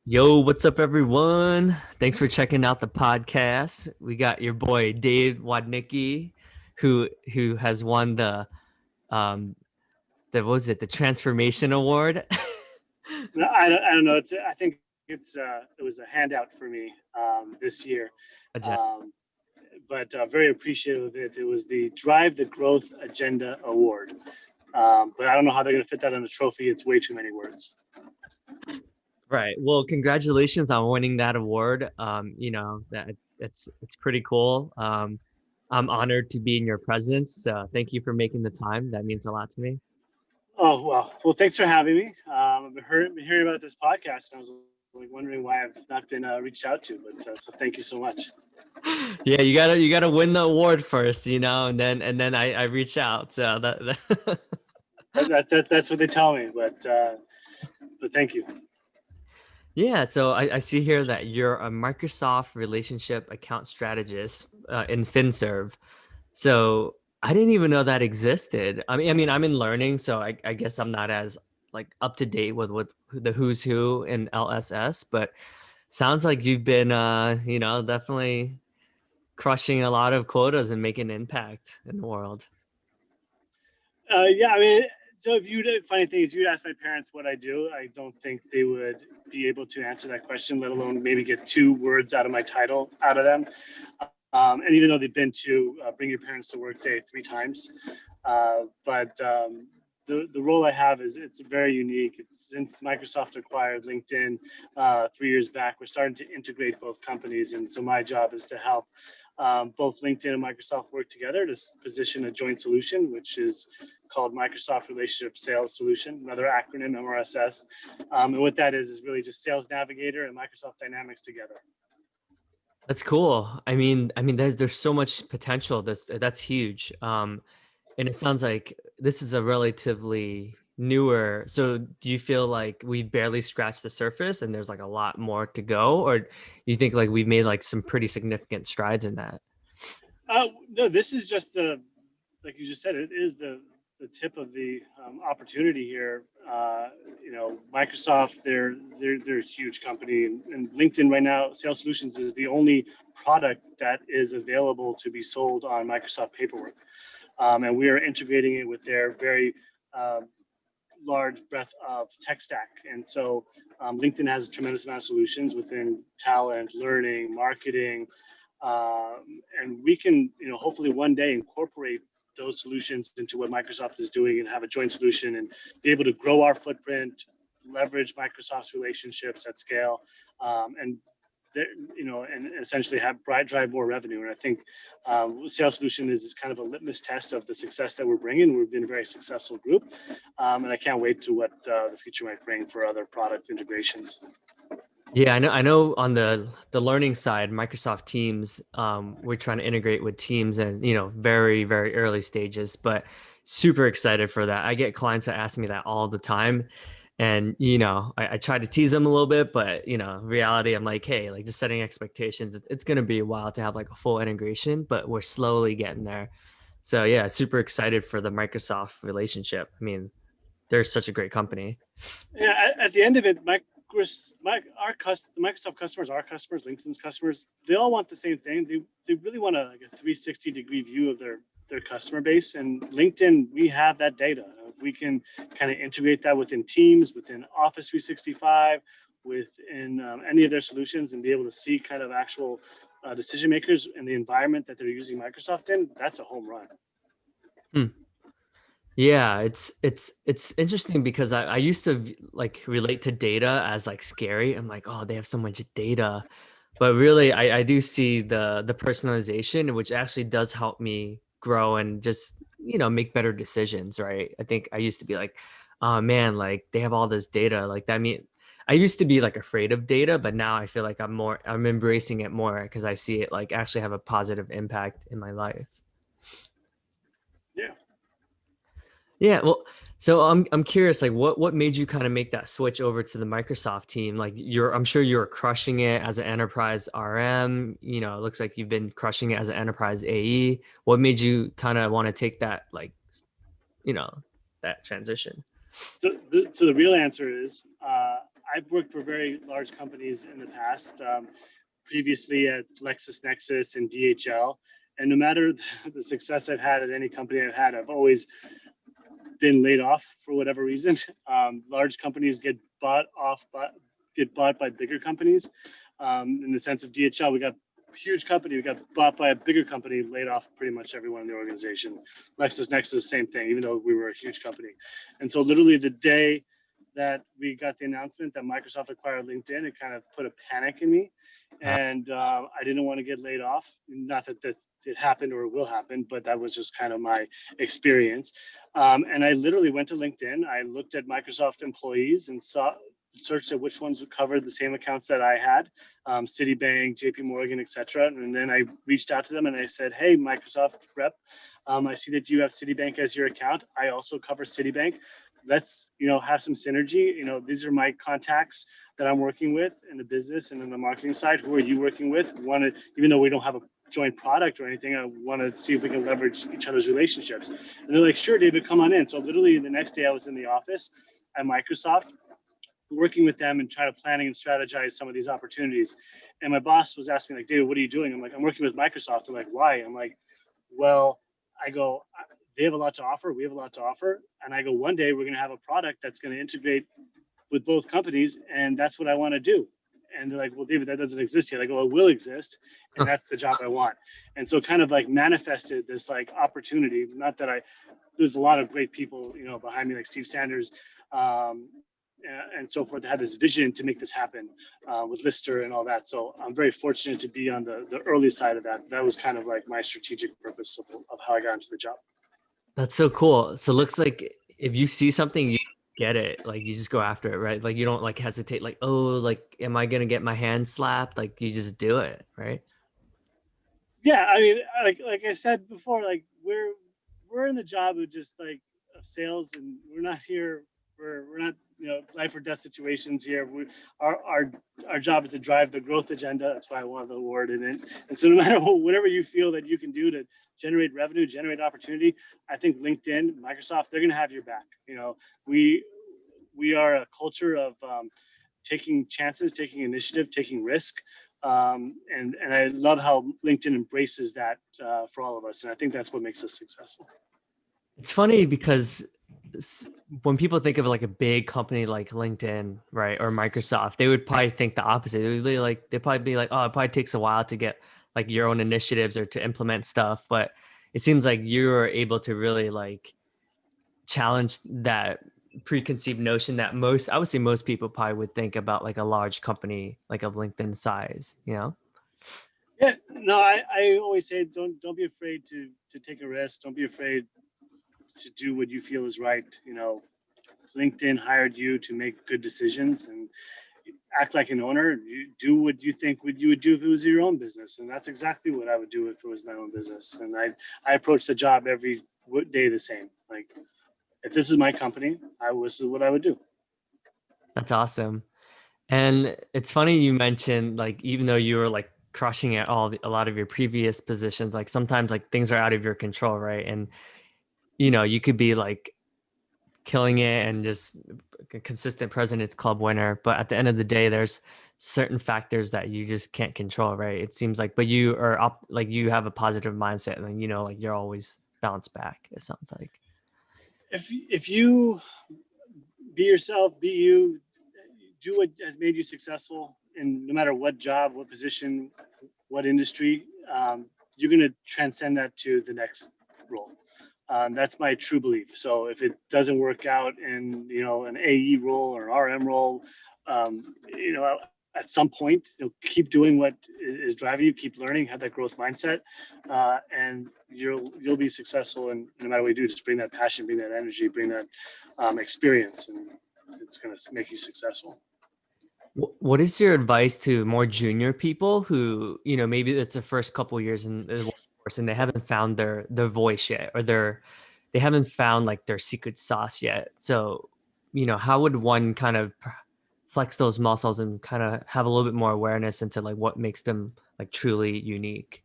Yo, what's up, everyone? Thanks for checking out the podcast. We got your boy Dave Wodnicki, who has won um the what was it, the Transformation Award. No, I don't know. I think it was a handout for me this year, Agenda. um, but very appreciative of it. It was the Drive the Growth Agenda Award, but I don't know how they're going to fit that on a trophy. It's way too many words. Right. Well, congratulations on winning that award. That it's pretty cool. I'm honored to be in your presence. So thank you for making the time. That means a lot to me. Oh well, thanks for having me. Been hearing about this podcast, and I was like wondering why I've not been reached out to. But so thank you so much. Yeah, you gotta win the award first, and then I reach out. So that That's what they tell me. But thank you. Yeah, so I see here that you're a Microsoft relationship account strategist in FinServe. So I didn't even know that existed. I mean, I'm in learning, so I guess I'm not as like up to date with the who's who in LSS, but sounds like you've been definitely crushing a lot of quotas and making an impact in the world. Yeah, I mean, so if you would, funny thing is, you'd ask my parents what I do, I don't think they would be able to answer that question, let alone maybe get two words out of my title out of them. And even though they've been to Bring Your Parents to Work Day 3 times, but the role I have is it's very unique. Since Microsoft acquired LinkedIn 3 years back, we're starting to integrate both companies, and so my job is to help both LinkedIn and Microsoft work together to position a joint solution, which is called Microsoft Relationship Sales Solution, another acronym, MRSS. And what that is really just Sales Navigator and Microsoft Dynamics together. That's cool. I mean, there's so much potential. That's huge. And it sounds like this is a relatively newer. So do you feel like we've barely scratched the surface and there's like a lot more to go, or do you think like we've made like some pretty significant strides in that? No, this is just like you just said, it is the tip of the opportunity here. Microsoft, they're a huge company, and LinkedIn right now, Sales Solutions is the only product that is available to be sold on Microsoft Paperwork, and we are integrating it with their very large breadth of tech stack. And so LinkedIn has a tremendous amount of solutions within talent, learning, marketing, and we can, hopefully one day incorporate those solutions into what Microsoft is doing and have a joint solution and be able to grow our footprint, leverage Microsoft's relationships at scale, and and essentially have drive more revenue. And I think Sales Solution is kind of a litmus test of the success that we're bringing. We've been a very successful group, and I can't wait to what the future might bring for other product integrations. Yeah, I know on the learning side, Microsoft Teams, we're trying to integrate with Teams and very, very early stages, but super excited for that. I get clients that ask me that all the time. And I try to tease them a little bit, but reality, I'm like, hey, like just setting expectations. It's gonna be a while to have like a full integration, but we're slowly getting there. So yeah, super excited for the Microsoft relationship. I mean, they're such a great company. Yeah, at the end of it, the Microsoft customers, our customers, LinkedIn's customers, they all want the same thing. They really want like a 360-degree view of their customer base. And LinkedIn, we have that data. If we can kind of integrate that within Teams, within Office 365, within any of their solutions, and be able to see kind of actual decision makers in the environment that they're using Microsoft in, that's a home run. Hmm. Yeah, it's interesting because I used to like relate to data as like scary. I'm like, oh, they have so much data. But really I do see the personalization, which actually does help me grow and just, make better decisions, right? I think I used to be like, oh man, like they have all this data. Like that mean I used to be like afraid of data, but now I feel like I'm embracing it more because I see it like actually have a positive impact in my life. Yeah. Yeah, well, so I'm curious, like what made you kind of make that switch over to the Microsoft team? Like I'm sure you're crushing it as an enterprise RM, it looks like you've been crushing it as an enterprise AE. What made you kind of want to take that you know, that transition? So the real answer is I've worked for very large companies in the past, previously at LexisNexis and DHL. And no matter the success I've had at any company I've had, I've always been laid off for whatever reason. Large companies get bought by bigger companies. In the sense of DHL, we got a huge company, we got bought by a bigger company, laid off pretty much everyone in the organization. LexisNexis, same thing, even though we were a huge company. And so literally the day that we got the announcement that Microsoft acquired LinkedIn, it kind of put a panic in me. And I didn't want to get laid off. Not that it happened or it will happen, but that was just kind of my experience. And I literally went to LinkedIn. I looked at Microsoft employees and searched at which ones covered the same accounts that I had, Citibank, JP Morgan, etc. And then I reached out to them and I said, hey, Microsoft rep, I see that you have Citibank as your account. I also cover Citibank. Let's, have some synergy. These are my contacts that I'm working with in the business and in the marketing side. Who are you working with? Even though we don't have a joint product or anything, I want to see if we can leverage each other's relationships. And they're like, sure, David, come on in. So literally the next day I was in the office at Microsoft, working with them and trying to planning and strategize some of these opportunities. And my boss was asking me, like, David, what are you doing? I'm like, I'm working with Microsoft. They're like, why? I'm like, well, I go, they have a lot to offer. We have a lot to offer. And I go, one day we're going to have a product that's going to integrate with both companies. And that's what I want to do. And they're like, well, David, that doesn't exist yet. I go, it will exist. And that's the job I want. And so kind of like manifested this like opportunity. Not that there's a lot of great people, behind me, like Steve Sanders, and so forth, that had this vision to make this happen with Lister and all that. So I'm very fortunate to be on the early side of that. That was kind of like my strategic purpose of how I got into the job. That's so cool. So it looks like if you see something, you get it. Like you just go after it, right? Like you don't like hesitate, like, oh, like, am I gonna get my hand slapped? Like you just do it, right? Yeah, I mean, like I said before, like we're in the job of just like of sales, and we're not here. We're not life or death situations here. Our job is to drive the growth agenda. That's why I wanted the award in it. And so no matter whatever you feel that you can do to generate revenue, generate opportunity, I think LinkedIn, Microsoft, they're going to have your back. We are a culture of taking chances, taking initiative, taking risk. And I love how LinkedIn embraces that for all of us. And I think that's what makes us successful. It's funny because when people think of like a big company like LinkedIn, right, or Microsoft, they would probably think the opposite. They'd probably be like, oh, it probably takes a while to get like your own initiatives or to implement stuff. But it seems like you're able to really like challenge that preconceived notion that I would say most people probably would think about like a large company like of LinkedIn size, Yeah, no, I always say don't be afraid to take a risk. Don't be afraid to do what you feel is right. LinkedIn hired you to make good decisions and act like an owner. You do what you think you would do if it was your own business, and that's exactly what I would do if it was my own business. And I approach the job every day the same. Like, if this is my company, this is what I would do. That's awesome. And it's funny you mentioned like even though you were like crushing it a lot of your previous positions, like sometimes like things are out of your control, right? And you could be like killing it and just a consistent President's Club winner, but at the end of the day, there's certain factors that you just can't control, right? It seems like, but you are like you have a positive mindset, and like you're always bounce back. It sounds like. If you be yourself, be you, do what has made you successful, and no matter what job, what position, what industry, you're going to transcend that to the next role. That's my true belief. So if it doesn't work out in an AE role or RM role, at some point, keep doing what is driving you, keep learning, have that growth mindset, and you'll be successful. And no matter what you do, just bring that passion, bring that energy, bring that experience, and it's going to make you successful. What is your advice to more junior people who, maybe it's their first couple years in the workforce and they haven't found their voice yet, or they haven't found like their secret sauce yet? So, how would one kind of flex those muscles and kind of have a little bit more awareness into like what makes them like truly unique?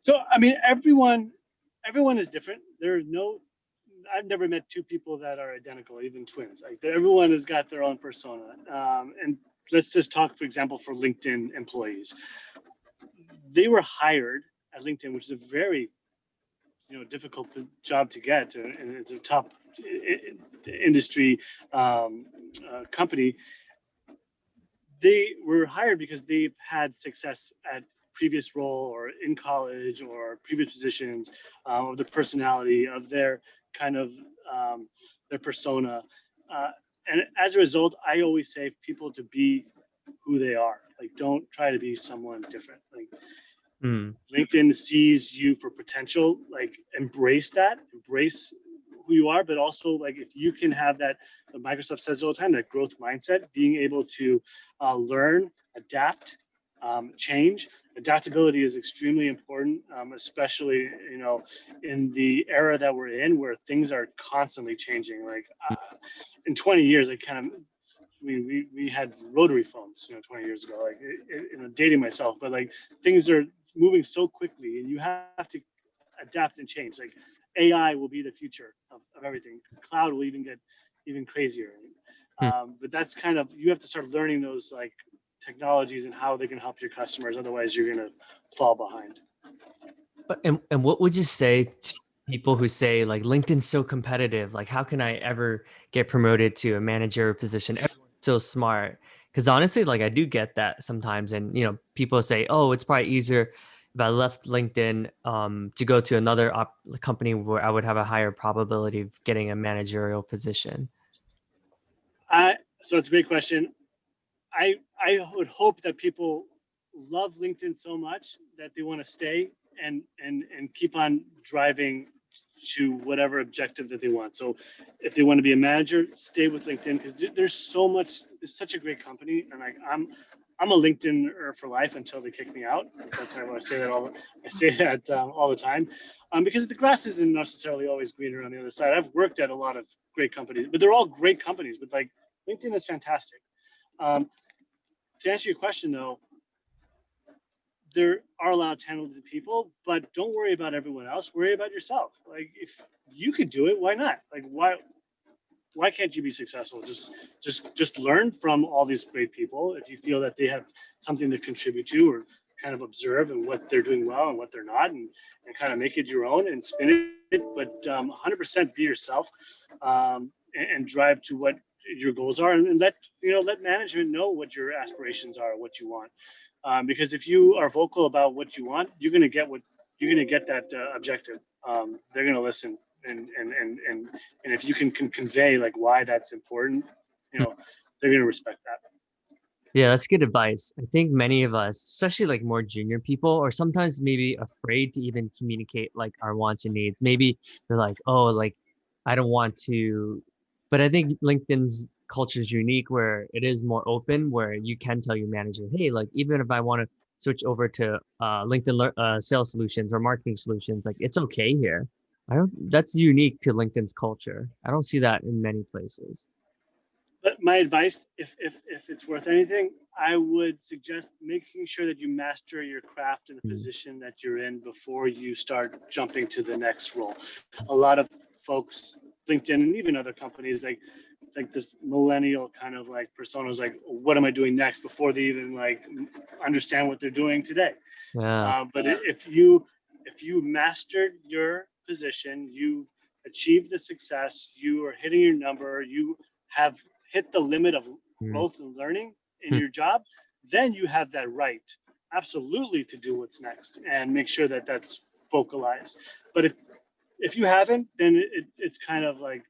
So, I mean, everyone is different. There are I've never met two people that are identical, even twins. Like everyone has got their own persona. And let's just talk, for example, for LinkedIn employees. They were hired at LinkedIn, which is a very difficult job to get, and it's a top industry company. They were hired because they've had success at previous role or in college or previous positions, of the personality of their kind of their persona. And as a result, I always say people to be who they are. Like, don't try to be someone different. Like, Mm. LinkedIn sees you for potential. Like, embrace who you are, but also, like, if you can have that, Microsoft says all the time, that growth mindset, being able to learn, adapt, change. Adaptability is extremely important, especially in the era that we're in, where things are constantly changing. Like, in 20 years, I kind of we had rotary phones 20 years ago, like dating myself, but like things are moving so quickly, and you have to adapt and change. Like, AI will be the future of everything. Cloud will even get even crazier. But that's kind of, you have to start learning those like technologies and how they can help your customers. Otherwise, you're going to fall behind. And what would you say to people who say like LinkedIn's so competitive? Like, how can I ever get promoted to a manager position? Everyone's so smart. Because honestly, like I do get that sometimes, and people say, "Oh, it's probably easier if I left LinkedIn to go to another company where I would have a higher probability of getting a managerial position." So it's a great question. I would hope that people love LinkedIn so much that they want to stay and keep on driving to whatever objective that they want. So if they want to be a manager, stay with LinkedIn, because there's so much. It's such a great company, and like I'm a LinkedIner for life until they kick me out. That's why I say that all the time, because the grass isn't necessarily always greener on the other side. I've worked at a lot of great companies, but they're all great companies. But like, LinkedIn is fantastic. To answer your question, though, there are a lot of talented people, but don't worry about everyone else. Worry about yourself. Like, if you could do it, why not? Like, why can't you be successful? Just learn from all these great people. If you feel that they have something to contribute to, or kind of observe and what they're doing well and what they're not, and kind of make it your own and spin it. But 100% be yourself, and drive to what your goals are, and let management know what your aspirations are, what you want. Because if you are vocal about what you want, you're going to get that objective. They're going to listen, and if you can convey like why that's important, they're going to respect that. Yeah, that's good advice. I think many of us, especially like more junior people, or sometimes maybe afraid to even communicate like our wants and needs. Maybe they're like, oh, like I don't want to, but I think LinkedIn's culture is unique where it is more open, where you can tell your manager, hey, like even if I want to switch over to LinkedIn sales solutions or marketing solutions, like it's okay here. I don't, that's unique to LinkedIn's culture. I don't see that in many places. But my advice, if it's worth anything, I would suggest making sure that you master your craft in the Mm. position that you're in before you start jumping to the next role. A lot of folks, LinkedIn and even other companies, like this millennial kind of like personas, like, what am I doing next, before they even like understand what they're doing today. Yeah. But if you mastered your position, you've achieved the success, you are hitting your number, you have hit the limit of Mm. growth and learning in your job, then you have that right, absolutely, to do what's next and make sure that that's vocalized. But if you haven't, then it's kind of like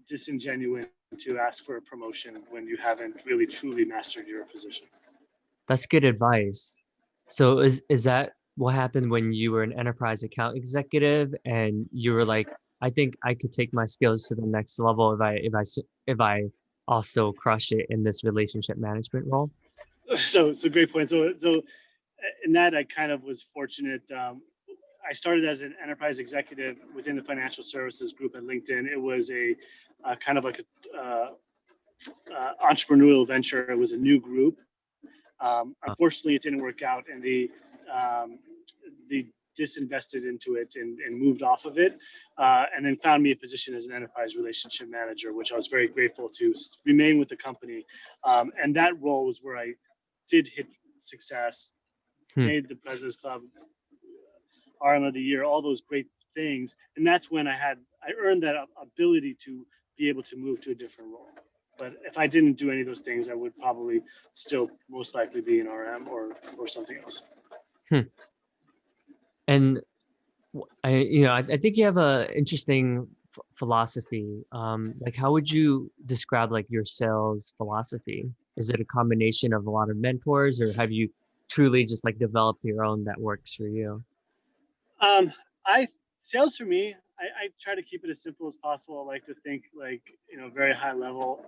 disingenuous to ask for a promotion when you haven't really truly mastered your position. That's good advice. So is that what happened when you were an enterprise account executive and you were like, I think I could take my skills to the next level if I also crush it in this relationship management role? So great point. So in that, I kind of was fortunate. I started as an enterprise executive within the financial services group at LinkedIn. It was a kind of like a entrepreneurial venture. It was a new group. Uh, Unfortunately, it didn't work out, and the disinvested into it and moved off of it, and then found me a position as an enterprise relationship manager, which I was very grateful to remain with the company. And that role was where I did hit success, Hmm. made the President's Club RM of the Year, all those great things. And that's when I earned that ability to be able to move to a different role. But if I didn't do any of those things, I would probably still most likely be an RM or something else. Hmm. And I think you have a interesting philosophy. Like, how would you describe like your sales philosophy? Is it a combination of a lot of mentors, or have you truly just like developed your own that works for you? Um, I Sales for me, I try to keep it as simple as possible. I like to think like, very high level.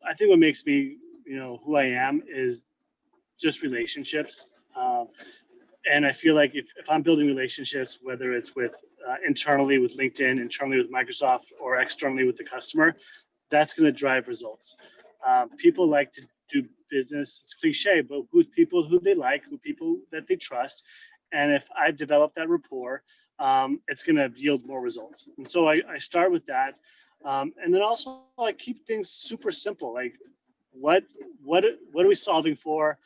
I think what makes me, who I am is just relationships. And I feel like if I'm building relationships, whether it's with internally with LinkedIn, internally with Microsoft, or externally with the customer, that's going to drive results. People like to do business. It's cliche, but with people who they like, with people that they trust. And if I've developed that rapport, it's going to yield more results. And so I start with that. And then also I keep things super simple. Like what are we solving for?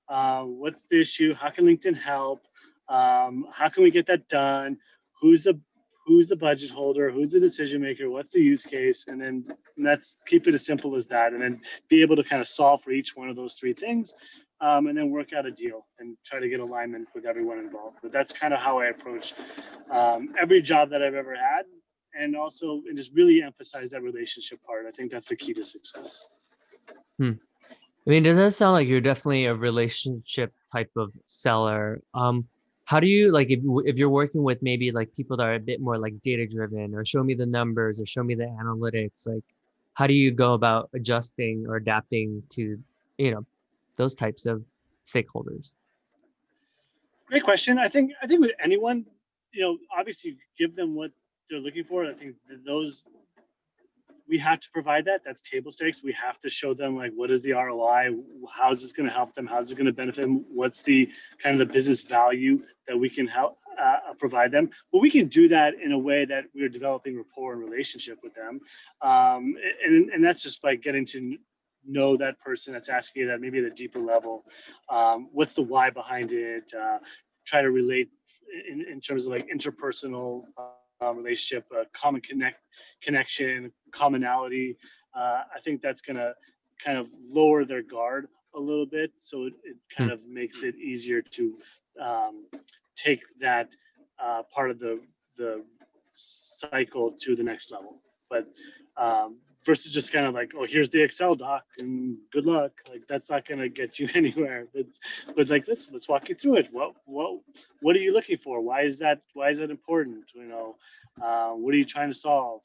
What's the issue? How can LinkedIn help? How can we get that done? Who's the budget holder? Who's the decision maker? What's the use case? And that's keep it as simple as that. And then be able to kind of solve for each one of those three things, and then work out a deal and try to get alignment with everyone involved. But that's kind of how I approach every job that I've ever had, and just really emphasize that relationship part. I think that's the key to success. Hmm. I mean, does that sound like you're definitely a relationship type of seller? How do you like if you're working with maybe like people that are a bit more like data driven, or show me the numbers or show me the analytics, like how do you go about adjusting or adapting to, you know, those types of stakeholders? Great question. I think with anyone, obviously give them what they're looking for. I think those we have to provide that. That's table stakes. We have to show them like what is the ROI, how is this going to help them, how's it going to benefit them, what's the kind of the business value that we can help provide them. But we can do that in a way that we're developing rapport and relationship with them, and that's just by getting to know that person that's asking it at maybe at a deeper level. What's the why behind it? Try to relate in terms of like interpersonal relationship, common connection, commonality. I think that's going to kind of lower their guard a little bit, so it kind Hmm. of makes it easier to take that part of the cycle to the next level. But versus just kind of like, oh, here's the Excel doc and good luck. Like that's not going to get you anywhere. But like let's walk you through it. What are you looking for? Why is that important? What are you trying to solve?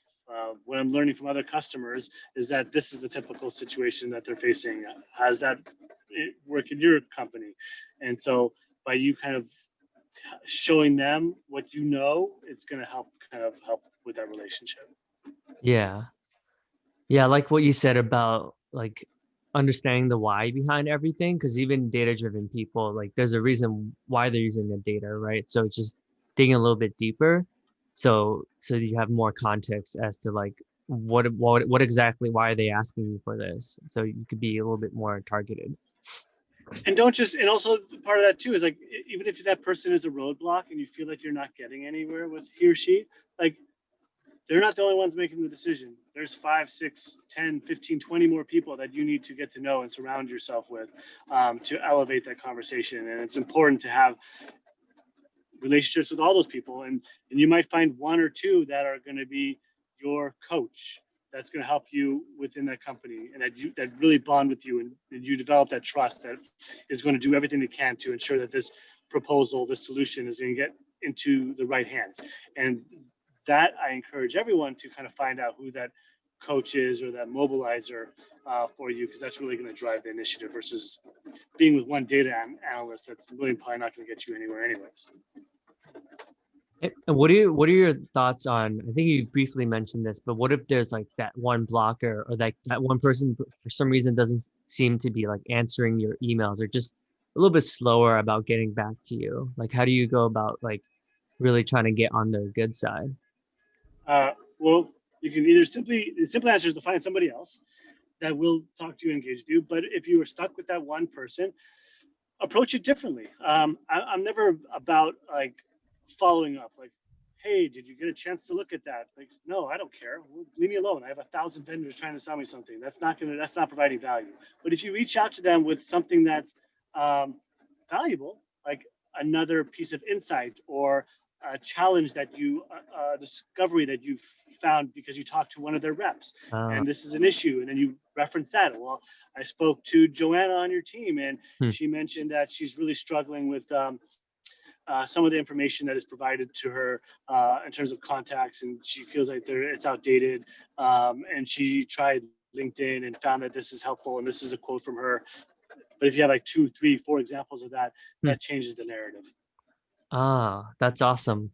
What I'm learning from other customers is that this is the typical situation that they're facing. How does that work in your company? And so by you kind of showing them what you know, it's going to help with that relationship. Yeah. Yeah, I like what you said about like understanding the why behind everything, because even data-driven people, like there's a reason why they're using the data, right? So just digging a little bit deeper, so you have more context as to like what exactly why are they asking you for this, so you could be a little bit more targeted. And don't just and also part of that too is like, even if that person is a roadblock and you feel like you're not getting anywhere with he or she, like they're not the only ones making the decision. There's 5, 6, 10, 15, 20 more people that you need to get to know and surround yourself with, to elevate that conversation. And it's important to have relationships with all those people. And you might find one or two that are going to be your coach, that's going to help you within that company, and that really bond with you, and you develop that trust that is going to do everything they can to ensure that this proposal, this solution is going to get into the right hands. And that I encourage everyone to kind of find out who that coach is or that mobilizer for you, because that's really going to drive the initiative versus being with one data analyst that's really probably not going to get you anywhere anyways. And what are your thoughts on, I think you briefly mentioned this, but what if there's like that one blocker, or like that one person for some reason doesn't seem to be like answering your emails, or just a little bit slower about getting back to you? Like how do you go about like really trying to get on their good side? Well, you can either the simple answer is to find somebody else that will talk to you, engage with you. But if you are stuck with that one person, approach it differently. I'm never about like following up. Like, hey, did you get a chance to look at that? Like, no, I don't care. Leave me alone. I have 1,000 vendors trying to sell me something. That's not providing value. But if you reach out to them with something that's valuable, like another piece of insight or a challenge that discovery that you found because you talked to one of their reps, Uh, and this is an issue, and then you reference that. Well, I spoke to Joanna on your team, and hmm. she mentioned that she's really struggling with some of the information that is provided to her in terms of contacts, and she feels like it's outdated. And she tried LinkedIn and found that this is helpful, and this is a quote from her. But if you have like 2, 3, 4 examples of that, Hmm. that changes the narrative. That's awesome.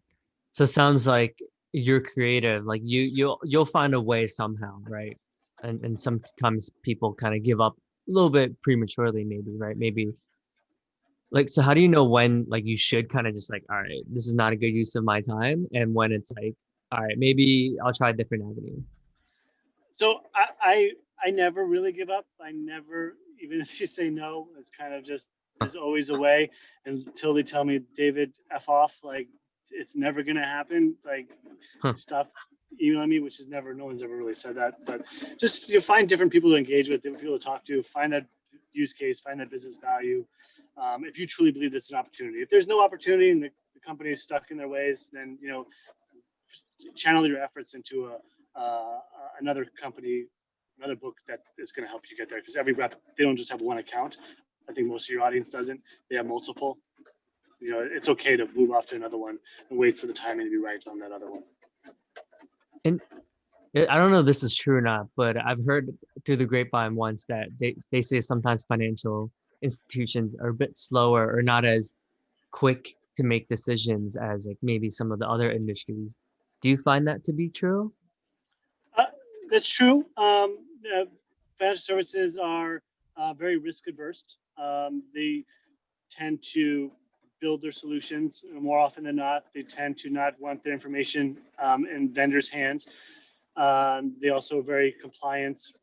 So it sounds like you're creative. Like you'll find a way somehow, right? And sometimes people kind of give up a little bit prematurely, maybe, right? Maybe like, so how do you know when like you should kind of just like, all right, this is not a good use of my time, and when it's like, all right, maybe I'll try a different avenue. So I never really give up. I never, even if you say no, it's kind of just, Huh. there's always a way until they tell me, David, F off. Like, it's never going to happen. Like, Huh. stop emailing me, which is never, no one's ever really said that. But just, you find different people to engage with, different people to talk to, find that use case, find that business value. If you truly believe it's an opportunity. If there's no opportunity and the company is stuck in their ways, then, channel your efforts into another company, another book that is going to help you get there. Because every rep, they don't just have one account. I think most of your audience doesn't. They have multiple. It's okay to move off to another one and wait for the timing to be right on that other one. And I don't know if this is true or not, but I've heard through the grapevine once that they say sometimes financial institutions are a bit slower or not as quick to make decisions as like maybe some of the other industries. Do you find that to be true? Uh, that's true. Financial services are very risk adverse. They tend to build their solutions more often than not. They tend to not want their information in vendors' hands. They also are very compliance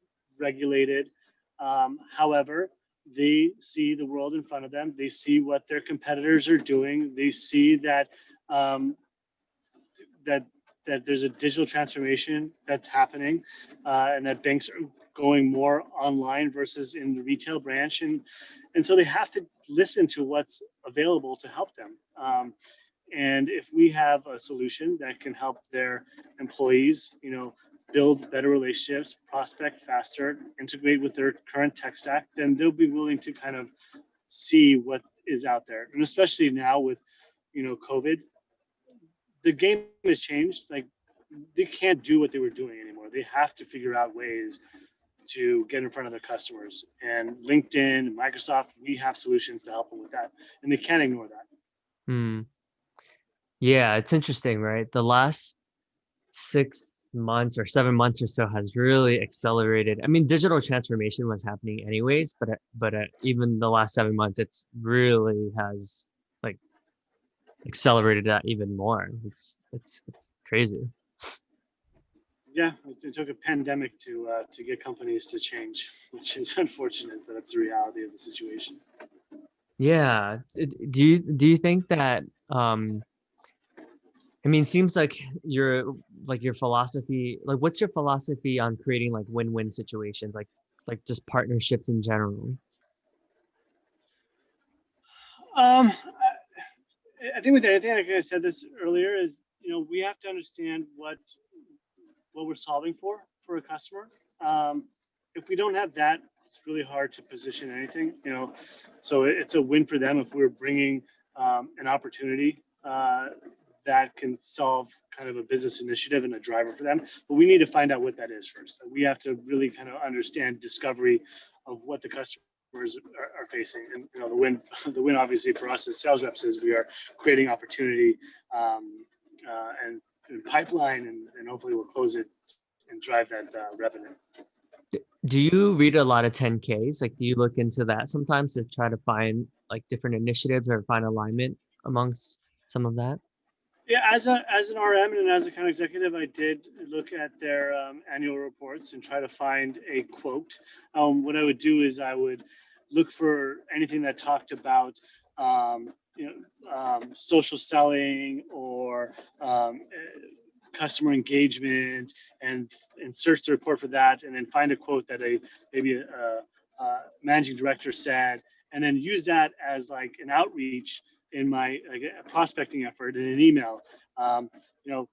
regulated. However, they see the world in front of them. They see what their competitors are doing. They see um, that that there's a digital transformation that's happening, and that banks are going more online versus in the retail branch, and so they have to listen to what's available to help them. And if we have a solution that can help their employees, build better relationships, prospect faster, integrate with their current tech stack, then they'll be willing to kind of see what is out there. And especially now with, COVID, the game has changed. Like, they can't do what they were doing anymore. They have to figure out ways to get in front of their customers. And LinkedIn, Microsoft, we have solutions to help them with that, and they can't ignore that. Hmm. Yeah, it's interesting, right? The last 6 months or 7 months or so has really accelerated. I mean, digital transformation was happening anyways, but even the last 7 months, it's really has like accelerated that even more. It's crazy. Yeah, it took a pandemic to get companies to change, which is unfortunate, but that's the reality of the situation. Yeah. Do you think that I mean, it seems like your philosophy, like what's your philosophy on creating like win-win situations, like just partnerships in general? Um, I think with anything, like I said this earlier, is we have to understand what we're solving for a customer. If we don't have that, it's really hard to position anything. So it's a win for them if we're bringing an opportunity that can solve kind of a business initiative and a driver for them. But we need to find out what that is first. We have to really kind of understand discovery of what the customers are facing. And the win obviously for us as sales reps is we are creating opportunity and pipeline, and hopefully we'll close it and drive that revenue. Do you read a lot of 10Ks? Like, do you look into that sometimes to try to find like different initiatives or find alignment amongst some of that? Yeah, as an RM and as a account executive, I did look at their annual reports and try to find a quote. What I would do is I would look for anything that talked about you know, social selling or customer engagement, and search the report for that, and then find a quote that maybe a managing director said, and then use that as like an outreach in my like, a prospecting effort in an email. You know,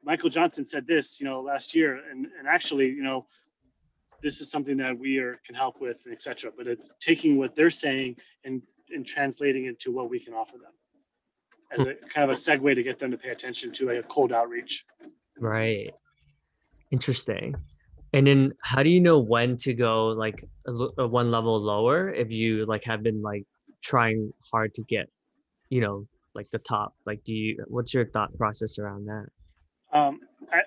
Michael Johnson said this, last year, and actually, this is something that can help with, etc. But it's taking what they're saying and translating it to what we can offer them as a kind of a segue to get them to pay attention to like a cold outreach. Right. Interesting. And then how do you know when to go like one level lower if you like have been like trying hard to get, like the top? Like what's your thought process around that? Um,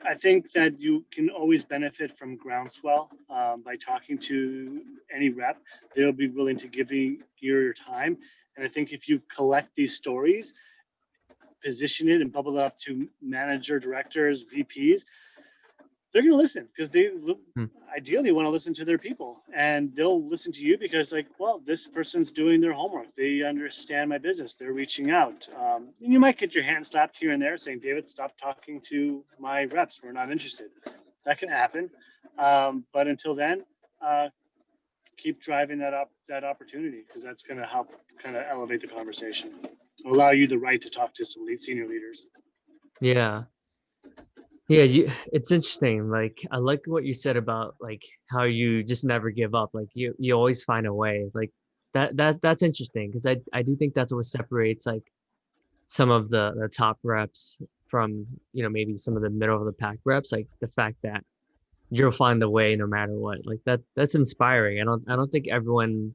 I think that you can always benefit from groundswell by talking to any rep. They'll be willing to give you your time. And I think if you collect these stories, position it and bubble it up to manager, directors, VPs, they're going to listen because they Hmm. ideally want to listen to their people, and they'll listen to you because like, well, this person's doing their homework, they understand my business, they're reaching out. And you might get your hand slapped here and there saying, David, stop talking to my reps, we're not interested. That can happen. But until then, keep driving that opportunity, because that's going to help kind of elevate the conversation, allow you the right to talk to some senior leaders. Yeah. Yeah, it's interesting. Like I like what you said about like how you just never give up. Like you always find a way. Like that's interesting because I do think that's what separates like some of the top reps from, maybe some of the middle of the pack reps, like the fact that you'll find a way no matter what. Like that's inspiring. I don't think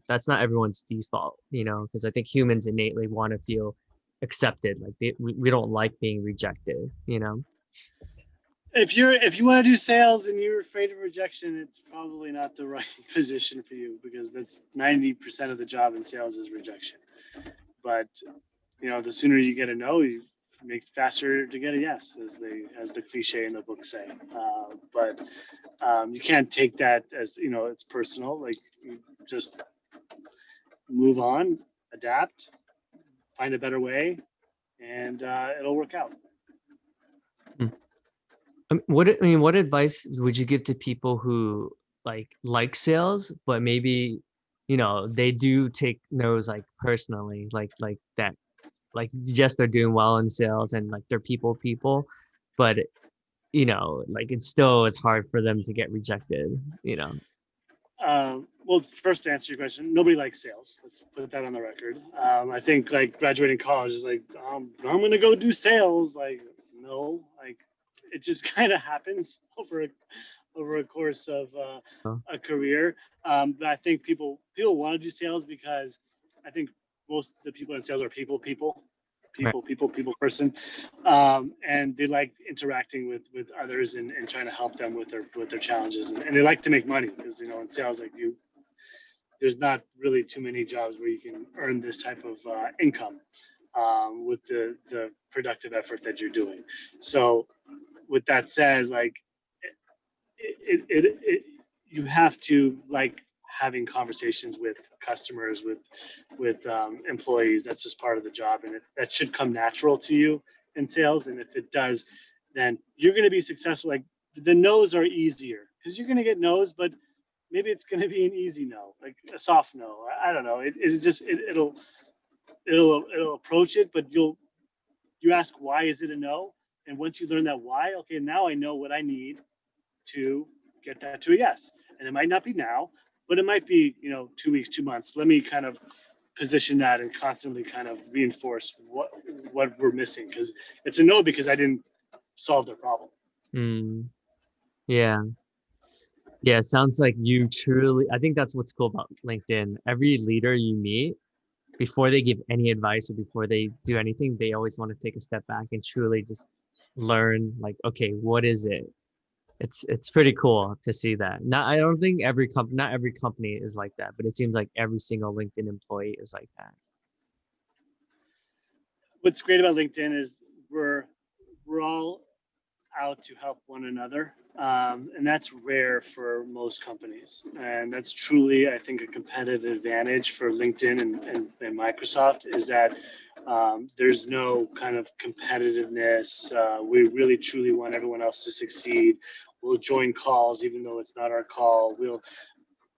that's not everyone's default, because I think humans innately want to feel accepted. Like we don't like being rejected. If you want to do sales and you're afraid of rejection, it's probably not the right position for you, because that's 90% of the job in sales is rejection. But the sooner you get a no, you make faster to get a yes, as the cliche in the book say. But you can't take that as it's personal. Like, you just move on, adapt, find a better way, and it'll work out. What advice would you give to people who like sales, but maybe, they do take no's like personally, like that, like yes, they're doing well in sales and like they're people, but like it's hard for them to get rejected. Well, first to answer your question, nobody likes sales. Let's put that on the record. I think like graduating college is like, I'm going to go do sales. Like, no, like it just kind of happens over a course of Oh, a career. But I think people want to do sales because I think most of the people in sales are right. people person, and they like interacting with others, and trying to help them with their challenges, and they like to make money, because in sales, like, there's not really too many jobs where you can earn this type of income with the productive effort that you're doing. So with that said, like, you have to like having conversations with customers, with employees. That's just part of the job, and that should come natural to you in sales. And if it does, then you're going to be successful. Like, the no's are easier because you're going to get no's, but maybe it's going to be an easy no, like a soft no. I don't know. It'll approach it, but you ask, why is it a no? And once you learn that why, okay, now I know what I need to get that to a yes. And it might not be now, but it might be 2 weeks, 2 months. Let me kind of position that and constantly kind of reinforce what we're missing, because it's a no because I didn't solve their problem. Mm, yeah. Yeah, it sounds like you truly, I think that's what's cool about LinkedIn. Every leader you meet, before they give any advice or before they do anything, they always want to take a step back and truly just learn, like, okay, what is it? It's pretty cool to see that. I don't think not every company is like that, but it seems like every single LinkedIn employee is like that. What's great about LinkedIn is we're all out to help one another. And that's rare for most companies. And that's truly, I think, a competitive advantage for LinkedIn and Microsoft is that there's no kind of competitiveness. We really, truly want everyone else to succeed. We'll join calls, even though it's not our call. We'll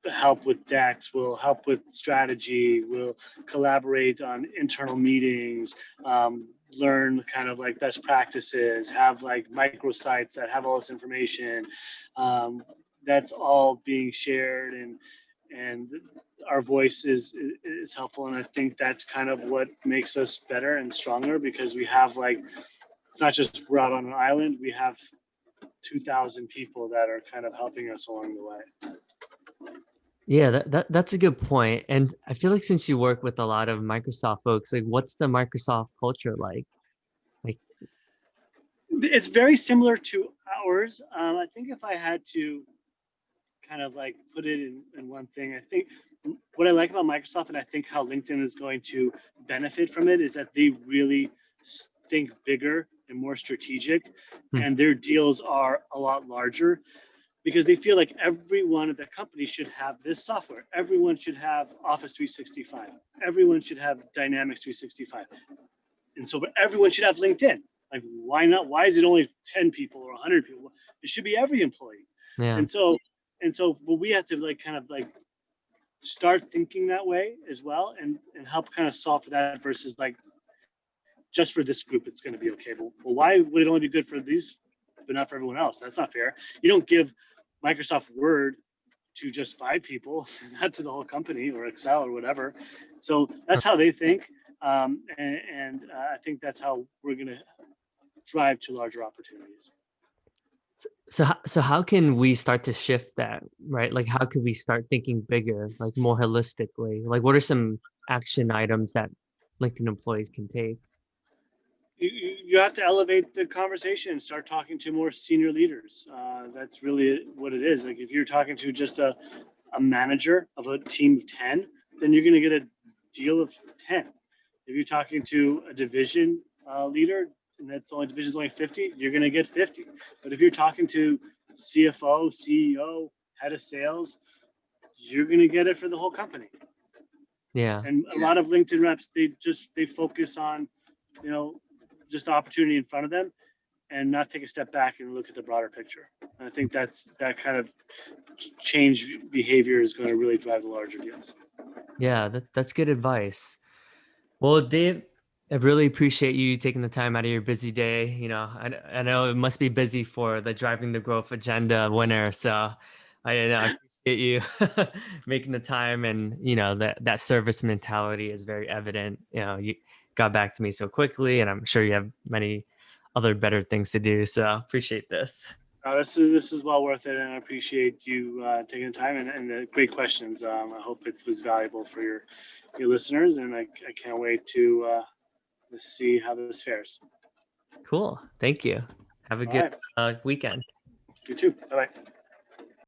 help with decks, we'll help with strategy, we'll collaborate on internal meetings, learn kind of like best practices, have like microsites that have all this information. That's all being shared, and our voice is helpful. And I think that's kind of what makes us better and stronger, because we have like, it's not just we're out on an island, we have 2,000 people that are kind of helping us along the way. Yeah, that's a good point. And I feel like since you work with a lot of Microsoft folks, like what's the Microsoft culture like? Like, It's very similar to ours. I think if I had to kind of like put it in one thing, I think what I like about Microsoft, and I think how LinkedIn is going to benefit from it, is that they really think bigger and more strategic, hmm, and their deals are a lot larger, because they feel like everyone at the company should have this software. Everyone should have Office 365. Everyone should have Dynamics 365. And so everyone should have LinkedIn. Like, why not? Why is it only 10 people or 100 people? It should be every employee. yeah. And so, but we have to like kind of like start thinking that way as well, and help kind of solve for that, versus like just for this group, it's going to be okay. Well, why would it only be good for these, but not for everyone else? That's not fair. You don't give Microsoft Word to just 5 people, not to the whole company, or Excel or whatever. So that's how they think. I think that's how we're going to drive to larger opportunities. So how can we start to shift that, right? Like how could we start thinking bigger, like more holistically? Like what are some action items that LinkedIn employees can take? You have to elevate the conversation and start talking to more senior leaders. That's really what it is. Like if you're talking to just a manager of a team of 10, then you're going to get a deal of 10. If you're talking to a division leader, and that's only division's only 50, you're going to get 50. But if you're talking to CFO, CEO, head of sales, you're going to get it for the whole company. Yeah. And a lot of LinkedIn reps, they focus on, you know, just the opportunity in front of them, and not take a step back and look at the broader picture. And I think that kind of change behavior is going to really drive the larger deals. Yeah, that's good advice. Well, Dave, I really appreciate you taking the time out of your busy day. I know it must be busy for the Driving the Growth Agenda winner. So I appreciate you making the time, and that service mentality is very evident. You got back to me so quickly, and I'm sure you have many other better things to do. So appreciate this. This is well worth it, and I appreciate you taking the time, and the great questions. I hope it was valuable for your listeners, and I can't wait to see how this fares. Cool. Thank you. Have a All good right, weekend. you too. Bye bye.